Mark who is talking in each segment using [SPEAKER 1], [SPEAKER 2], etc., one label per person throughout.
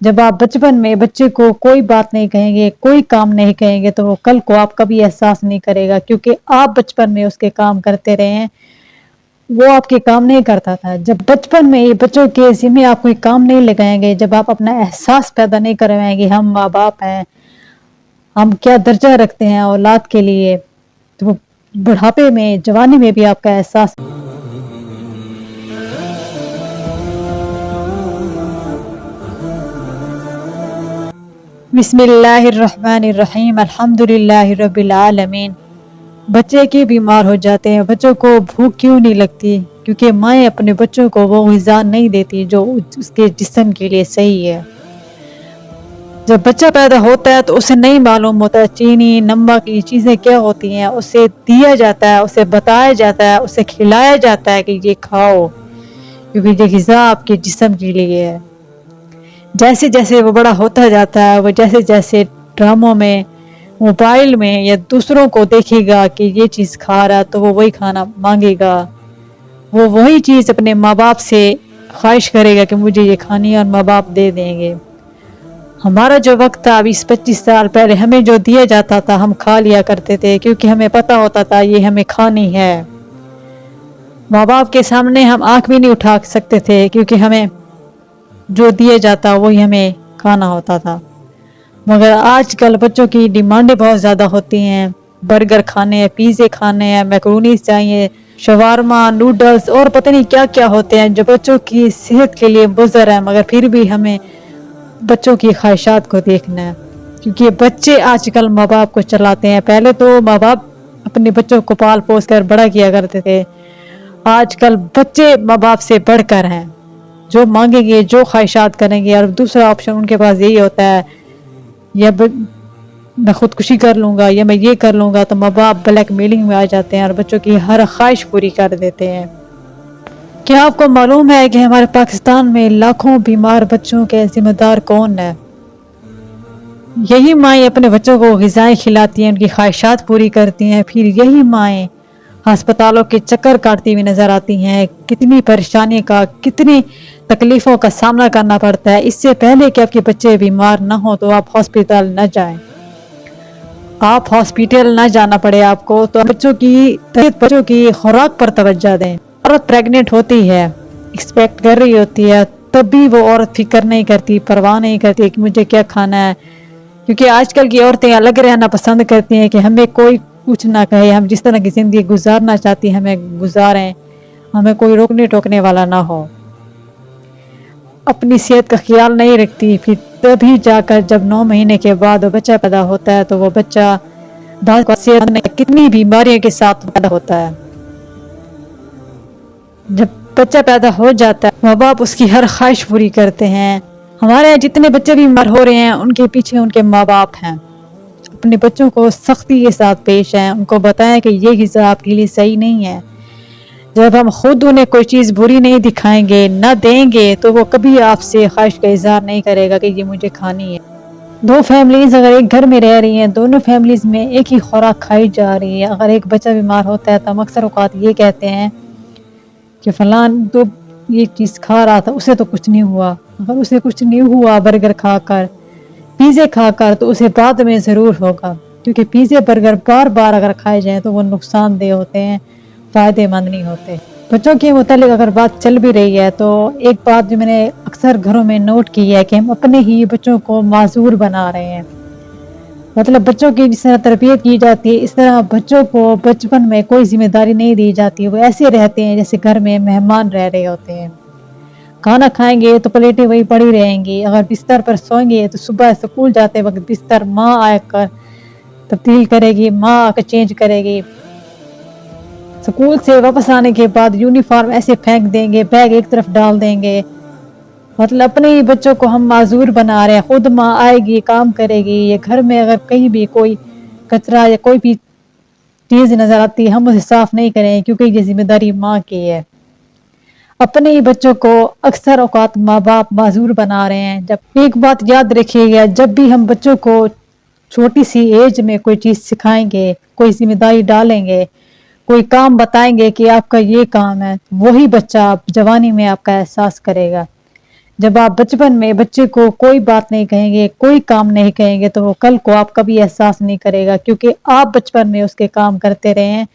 [SPEAKER 1] جب آپ بچپن میں بچے کو کوئی بات نہیں کہیں گے، کوئی کام نہیں کہیں گے تو وہ کل کو آپ کبھی احساس نہیں کرے گا، کیونکہ آپ بچپن میں اس کے کام کرتے رہے ہیں، وہ آپ کے کام نہیں کرتا تھا۔ جب بچپن میں بچوں کے ذمہ آپ کوئی کام نہیں لگائیں گے، جب آپ اپنا احساس پیدا نہیں کروائیں گے ہم ماں باپ ہیں، ہم کیا درجہ رکھتے ہیں اولاد کے لیے، تو وہ بڑھاپے میں جوانی میں بھی آپ کا احساس۔ بسم اللہ الرحمن الرحیم، الحمد للہ رب العالمین۔ بچے کی بیمار ہو جاتے ہیں، بچوں کو بھوک کیوں نہیں لگتی؟ کیونکہ مائیں اپنے بچوں کو وہ غذا نہیں دیتی جو اس کے جسم کے لیے صحیح ہے۔ جب بچہ پیدا ہوتا ہے تو اسے نہیں معلوم ہوتا چینی، نمک، یہ چیزیں کیا ہوتی ہیں، اسے دیا جاتا ہے، اسے بتایا جاتا ہے، اسے کھلایا جاتا ہے کہ یہ کھاؤ، کیونکہ یہ غذا آپ کے جسم کے لیے ہے۔ جیسے جیسے وہ بڑا ہوتا جاتا ہے، وہ جیسے جیسے ڈراموں میں، موبائل میں یا دوسروں کو دیکھے گا کہ یہ چیز کھا رہا تو وہ وہی کھانا مانگے گا، وہ وہی چیز اپنے ماں باپ سے خواہش کرے گا کہ مجھے یہ کھانی ہے، اور ماں باپ دے دیں گے۔ ہمارا جو وقت تھا 20-25 سال پہلے، ہمیں جو دیا جاتا تھا ہم کھا لیا کرتے تھے، کیونکہ ہمیں پتا ہوتا تھا یہ ہمیں کھانی ہے۔ ماں باپ کے سامنے ہم آنکھ بھی نہیں اٹھا سکتے تھے، کیونکہ ہمیں جو دیا جاتا وہی ہمیں کھانا ہوتا تھا۔ مگر آج کل بچوں کی ڈیمانڈیں بہت زیادہ ہوتی ہیں، برگر کھانے ہیں، پیزے کھانے ہیں، میکرونیز چاہیے، شوارما، نوڈلز اور پتہ نہیں کیا کیا ہوتے ہیں جو بچوں کی صحت کے لیے مضر ہیں، مگر پھر بھی ہمیں بچوں کی خواہشات کو دیکھنا ہے، کیونکہ بچے آج کل ماں باپ کو چلاتے ہیں۔ پہلے تو ماں باپ اپنے بچوں کو پال پوس کر بڑا کیا کرتے تھے، آج کل بچے ماں باپ سے بڑھ کر ہیں، جو مانگیں گے، جو خواہشات کریں گے، اور دوسرا آپشن ان کے پاس یہی ہوتا ہے، یا میں خودکشی کر لوں گا یا میں یہ کر لوں گا، تو ماں باپ بلیک میلنگ میں آ جاتے ہیں اور بچوں کی ہر خواہش پوری کر دیتے ہیں۔ کیا آپ کو معلوم ہے کہ ہمارے پاکستان میں لاکھوں بیمار بچوں کے ذمہ دار کون ہے؟ یہی مائیں اپنے بچوں کو غذائیں کھلاتی ہیں، ان کی خواہشات پوری کرتی ہیں، پھر یہی مائیں ہسپتالوں کے چکر کاٹتی ہوئی نظر آتی ہیں، کتنی پریشانی کا، کتنی تکلیفوں کا سامنا کرنا پڑتا ہے۔ اس سے پہلے کہ آپ کے بچے بیمار نہ ہوں تو آپ ہاسپٹل نہ جائیں، آپ ہاسپٹل نہ جانا پڑے آپ کو، تو بچوں کی خوراک پر توجہ دیں۔ عورت پریگننٹ ہوتی ہے، ایکسپیکٹ کر رہی ہوتی ہے، تب بھی وہ عورت فکر نہیں کرتی، پرواہ نہیں کرتی کہ مجھے کیا کھانا ہے، کیونکہ آج کل کی عورتیں الگ رہنا پسند کرتی ہیں کہ ہمیں کوئی کچھ نہ کہے، ہم جس طرح کی زندگی گزارنا چاہتی ہمیں گزاریں، ہمیں کوئی روکنے ٹوکنے والا نہ ہو۔ اپنی صحت کا خیال نہیں رکھتی، پھر تبھی جا کر جب 9 مہینے کے بعد وہ بچہ پیدا ہوتا ہے تو وہ بچہ کتنی بیماریوں کے ساتھ پیدا ہوتا ہے۔ جب بچہ پیدا ہو جاتا ہے ماں باپ اس کی ہر خواہش پوری کرتے ہیں۔ ہمارے یہاں جتنے بچے بیمار ہو رہے ہیں ان کے پیچھے ان کے ماں باپ ہیں، اپنے بچوں کو سختی کے ساتھ پیش ہیں، ان کو بتائیں کہ یہ غذا آپ کے لیے صحیح نہیں ہے۔ جب ہم خود انہیں کوئی چیز بری نہیں دکھائیں گے، نہ دیں گے، تو وہ کبھی آپ سے خواہش کا اظہار نہیں کرے گا کہ یہ مجھے کھانی ہے۔ 2 فیملیز اگر ایک گھر میں رہ رہی ہیں، دونوں فیملیز میں ایک ہی خوراک کھائی جا رہی ہے، اگر ایک بچہ بیمار ہوتا ہے تو ہم اکثر اوقات یہ کہتے ہیں کہ فلان تو یہ چیز کھا رہا تھا، اسے تو کچھ نہیں ہوا۔ اگر اسے کچھ نہیں ہوا برگر کھا کر، پیزے کھا کر، تو اسے بعد میں ضرور ہوگا، کیونکہ پیزے برگر بار بار اگر کھائے جائیں تو وہ نقصان دہ ہوتے ہیں، فائدے مند نہیں ہوتے۔ بچوں کے متعلق اگر بات چل بھی رہی ہے تو ایک بات جو میں نے اکثر گھروں میں نوٹ کی ہے کہ ہم اپنے ہی بچوں کو معذور بنا رہے ہیں، مطلب بچوں کی جس طرح تربیت کی جاتی ہے اس طرح بچوں کو بچپن میں کوئی ذمہ داری نہیں دی جاتی، وہ ایسے رہتے ہیں جیسے گھر میں مہمان رہ رہے ہوتے ہیں۔ کھانا کھائیں گے تو پلیٹیں وہی پڑی رہیں گی، اگر بستر پر سوئیں گے تو صبح اسکول جاتے وقت بستر ماں آ کر تبدیل کرے گی، ماں آ کر چینج کرے گی، اسکول سے واپس آنے کے بعد یونیفارم ایسے پھینک دیں گے، بیگ ایک طرف ڈال دیں گے، مطلب اپنے ہی بچوں کو ہم معذور بنا رہے ہیں۔ خود ماں آئے گی، کام کرے گی، یا گھر میں اگر کہیں بھی کوئی کچرا یا کوئی بھی چیز نظر آتی ہے ہم اسے صاف نہیں کریں کیونکہ یہ ذمہ داری ماں کی ہے۔ اپنے ہی بچوں کو اکثر اوقات ماں باپ معذور بنا رہے ہیں۔ جب ایک بات یاد رکھیے گا، جب بھی ہم بچوں کو چھوٹی سی ایج میں کوئی چیز سکھائیں گے، کوئی ذمہ داری ڈالیں گے، کوئی کام بتائیں گے کہ آپ کا یہ کام ہے، وہی بچہ جوانی میں آپ کا احساس کرے گا۔ جب آپ بچپن میں بچے کو کوئی بات نہیں کہیں گے، کوئی کام نہیں کہیں گے، تو وہ کل کو آپ کبھی احساس نہیں کرے گا، کیونکہ آپ بچپن میں اس کے کام کرتے رہے ہیں،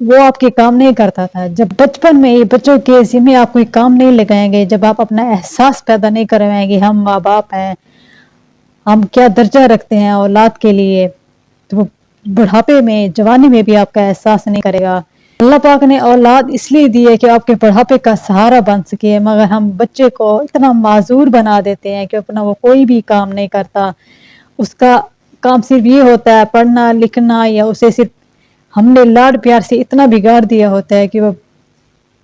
[SPEAKER 1] وہ آپ کے کام نہیں کرتا تھا۔ جب بچپن میں ہی بچوں کے ذمہ آپ کوئی کام نہیں لگائیں گے، جب آپ اپنا احساس پیدا نہیں کروائیں گے ہم ماں باپ ہیں، ہم کیا درجہ رکھتے ہیں اولاد کے لیے، تو وہ بڑھاپے میں جوانی میں بھی آپ کا احساس نہیں کرے گا۔ اللہ پاک نے اولاد اس لیے دی ہے کہ آپ کے بڑھاپے کا سہارا بن سکے، مگر ہم بچے کو اتنا معذور بنا دیتے ہیں کہ اپنا وہ کوئی بھی کام نہیں کرتا، اس کا کام صرف یہ ہوتا ہے پڑھنا لکھنا، یا اسے صرف ہم نے لاڈ پیار سے اتنا بگاڑ دیا ہوتا ہے کہ وہ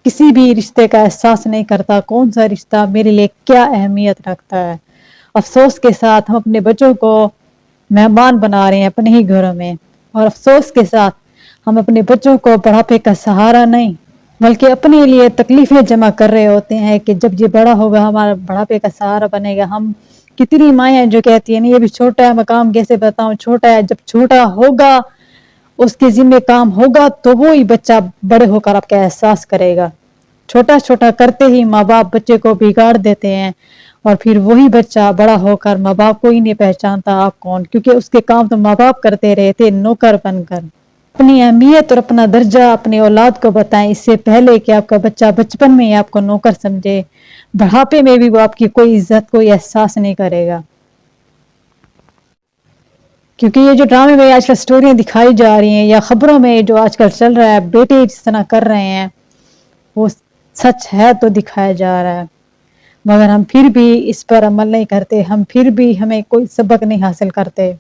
[SPEAKER 1] کسی بھی رشتے کا احساس نہیں کرتا، کون سا رشتہ میرے لیے کیا اہمیت رکھتا ہے۔ افسوس کے ساتھ ہم اپنے بچوں کو مہمان بنا رہے ہیں اپنے ہی گھروں میں، اور افسوس کے ساتھ ہم اپنے بچوں کو بڑھاپے کا سہارا نہیں بلکہ اپنے لیے تکلیفیں جمع کر رہے ہوتے ہیں کہ جب یہ بڑا ہوگا ہمارا بڑھاپے کا سہارا بنے گا۔ ہم کتنی مائیں ہیں جو کہتی ہیں نہیں یہ بھی چھوٹا ہے، مقام کیسے بتاؤں، چھوٹا ہے، جب چھوٹا ہوگا اس کے ذمہ کام ہوگا تو وہی بچہ بڑے ہو کر آپ کا احساس کرے گا۔ چھوٹا چھوٹا کرتے ہی ماں باپ بچے کو بگاڑ دیتے ہیں، اور پھر وہی بچہ بڑا ہو کر ماں باپ کو ہی نہیں پہچانتا آپ کون، کیونکہ اس کے کام تو ماں باپ کرتے رہے تھے نوکر بن کر۔ اپنی اہمیت اور اپنا درجہ اپنے اولاد کو بتائیں اس سے پہلے کہ آپ کا بچہ بچپن میں ہی آپ کو نوکر سمجھے، بڑھاپے میں بھی وہ آپ کی کوئی عزت کوئی احساس نہیں کرے گا۔ کیونکہ یہ جو ڈرامے میں آج کل سٹوریاں دکھائی جا رہی ہیں یا خبروں میں جو آج کل چل رہا ہے، بیٹے جس طرح کر رہے ہیں وہ سچ ہے تو دکھایا جا رہا ہے، مگر ہم پھر بھی اس پر عمل نہیں کرتے، ہم پھر بھی ہمیں کوئی سبق نہیں حاصل کرتے۔